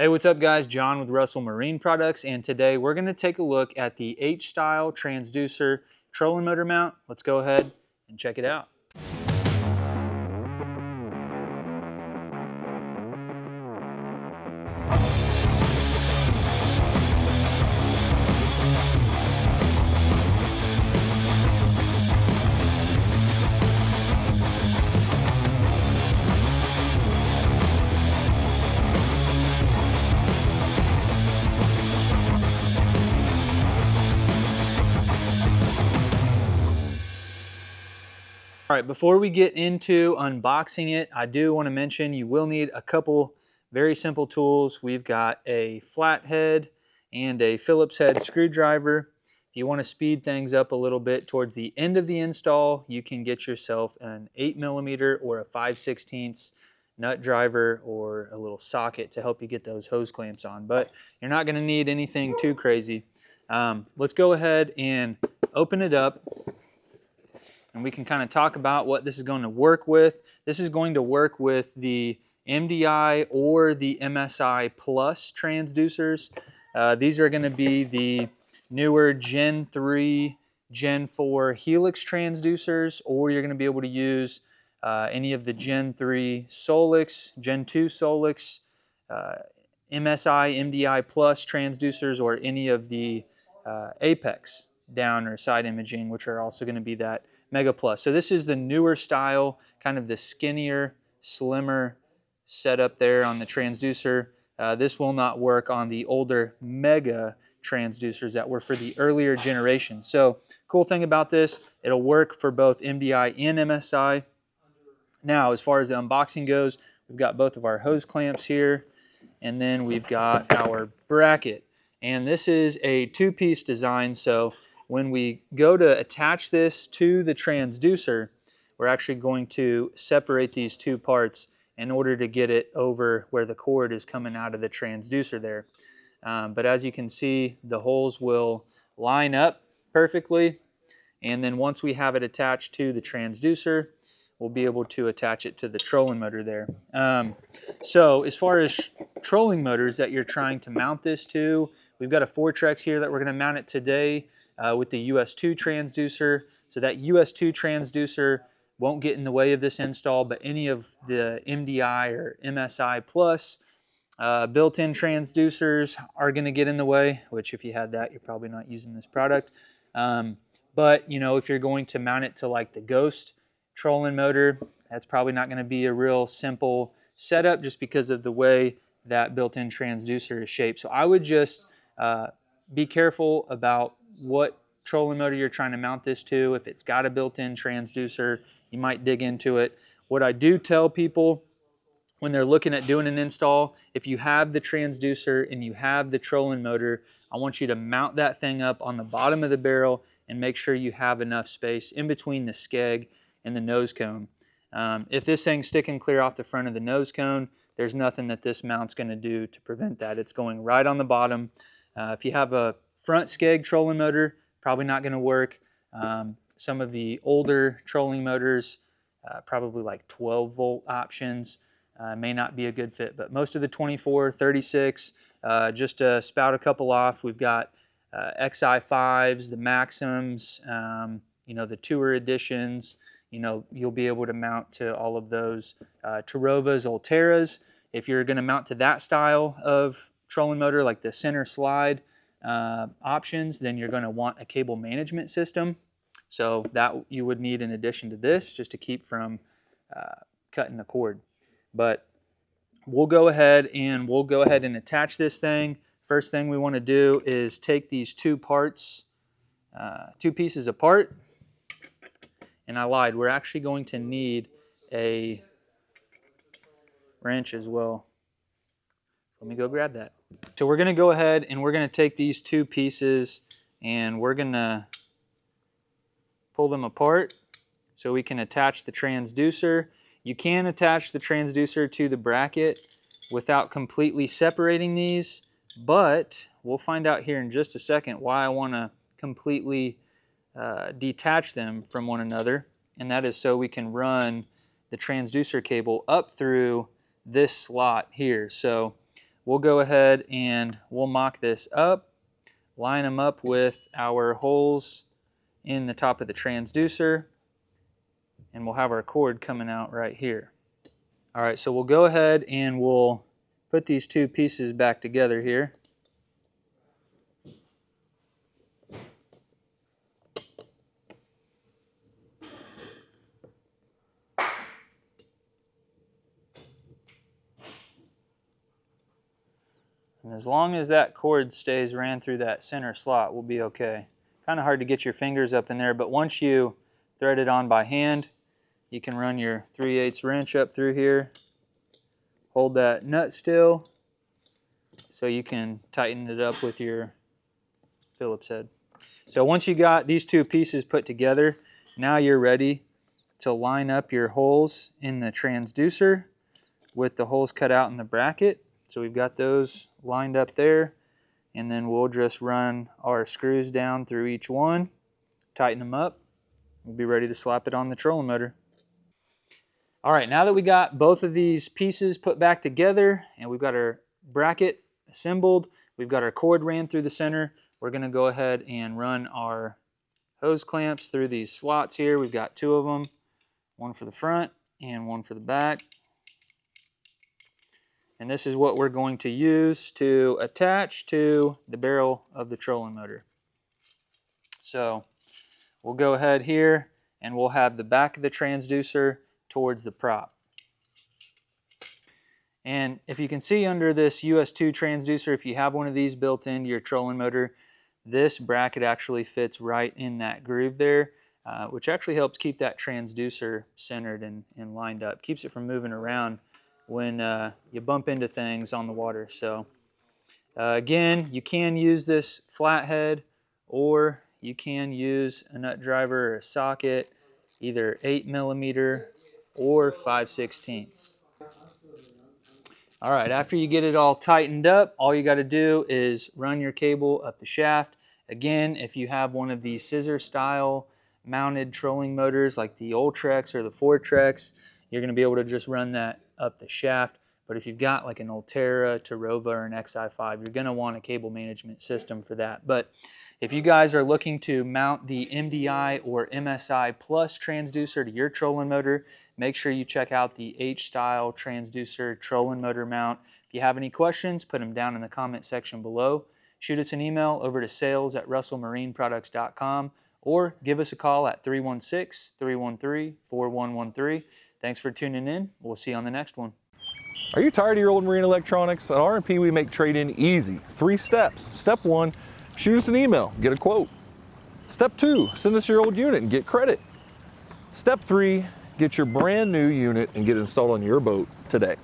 Hey, what's up guys? John with Russell Marine Products, and today we're going to take a look at the H-style transducer trolling motor mount. Let's go ahead and check it out. All right, before we get into unboxing it, I do want to mention you will need a couple very simple tools. We've got a flathead and a Phillips head screwdriver. If you want to speed things up a little bit towards the end of the install, you can get yourself an 8mm or a 5/16 nut driver or a little socket to help you get those hose clamps on. But you're not going to need anything too crazy. Let's go ahead and open it up, and we can kind of talk about what this is going to work with. This is going to work with the MDI or the MSI Plus transducers. These are going to be the newer Gen 3, Gen 4 Helix transducers, or you're going to be able to use any of the Gen 3 Solix, Gen 2 Solix, MSI, MDI Plus transducers, or any of the Apex down or side imaging, which are also going to be that Mega Plus. So this is the newer style, kind of the skinnier, slimmer setup there on the transducer. This will not work on the older Mega transducers that were for the earlier generation. So cool thing about this, it'll work for both MDI and MSI. Now, as far as the unboxing goes, we've got both of our hose clamps here, and then we've got our bracket. And this is a two-piece design, so when we go to attach this to the transducer, we're actually going to separate these two parts in order to get it over where the cord is coming out of the transducer there. But as you can see, the holes will line up perfectly, and then once we have it attached to the transducer, we'll be able to attach it to the trolling motor there. So as far as trolling motors that you're trying to mount this to, we've got a Fortrex here that we're going to mount it today with the US2 transducer. So that US2 transducer won't get in the way of this install, but any of the MDI or MSI Plus built-in transducers are going to get in the way, which if you had that, you're probably not using this product. But you know, if you're going to mount it to like the Ghost trolling motor, that's probably not going to be a real simple setup just because of the way that built-in transducer is shaped. So I would just be careful about what trolling motor you're trying to mount this to. If it's got a built-in transducer, you might dig into it. What I do tell people when they're looking at doing an install, if you have the transducer and you have the trolling motor, I want you to mount that thing up on the bottom of the barrel and make sure you have enough space in between the skeg and the nose cone. If this thing's sticking clear off the front of the nose cone, there's nothing that this mount's going to do to prevent that. It's going right on the bottom. If you have a front skeg trolling motor, probably not going to work. Some of the older trolling motors, probably like 12-volt options, may not be a good fit, but most of the 24, 36, just to spout a couple off, we've got XI5s, the Maxims, you know, the Tour editions. You know, you'll be able to mount to all of those Tarovas, Ulteras. If you're going to mount to that style of trolling motor, like the center slide options, then you're going to want a cable management system. So that you would need in addition to this, just to keep from cutting the cord. But we'll go ahead and attach this thing. First thing we want to do is take these two pieces apart. And I lied, we're actually going to need a wrench as well. Let me go grab that. So we're going to go ahead and we're going to take these two pieces and we're going to pull them apart so we can attach the transducer. You can attach the transducer to the bracket without completely separating these, but we'll find out here in just a second why I want to completely detach them from one another, and that is so we can run the transducer cable up through this slot here. So we'll go ahead and we'll mock this up, line them up with our holes in the top of the transducer, and we'll have our cord coming out right here. All right, so we'll go ahead and we'll put these two pieces back together here. And as long as that cord stays ran through that center slot, we'll be okay. Kind of hard to get your fingers up in there, but once you thread it on by hand, you can run your 3/8 wrench up through here, hold that nut still, so you can tighten it up with your Phillips head. So once you got these two pieces put together, now you're ready to line up your holes in the transducer with the holes cut out in the bracket. So we've got those lined up there, and then we'll just run our screws down through each one, tighten them up. We'll be ready to slap it on the trolling motor. All right, now that we got both of these pieces put back together and we've got our bracket assembled, we've got our cord ran through the center, we're going to go ahead and run our hose clamps through these slots here. We've got two of them, one for the front and one for the back. And this is what we're going to use to attach to the barrel of the trolling motor. So we'll go ahead here and we'll have the back of the transducer towards the prop. And if you can see under this US2 transducer, if you have one of these built into your trolling motor, this bracket actually fits right in that groove there, which actually helps keep that transducer centered and lined up. Keeps it from moving around when you bump into things on the water. So again, you can use this flathead, or you can use a nut driver or a socket, either 8mm or 5/16. All right, after you get it all tightened up, all you got to do is run your cable up the shaft. Again, if you have one of these scissor style mounted trolling motors like the Ultrex or the Fortrex, you're going to be able to just run that up the shaft. But if you've got like an Ultera, Tarova, or an XI5, you're going to want a cable management system for that. But if you guys are looking to mount the MDI or MSI Plus transducer to your trolling motor, make sure you check out the H-Style transducer trolling motor mount. If you have any questions, put them down in the comment section below. Shoot us an email over to sales@russellmarineproducts.com or give us a call at 316-313-4113. Thanks for tuning in. We'll see you on the next one. Are you tired of your old marine electronics? At RMP, we make trade-in easy. 3 steps. Step 1, shoot us an email, get a quote. Step 2, send us your old unit and get credit. Step 3, get your brand new unit and get it installed on your boat today.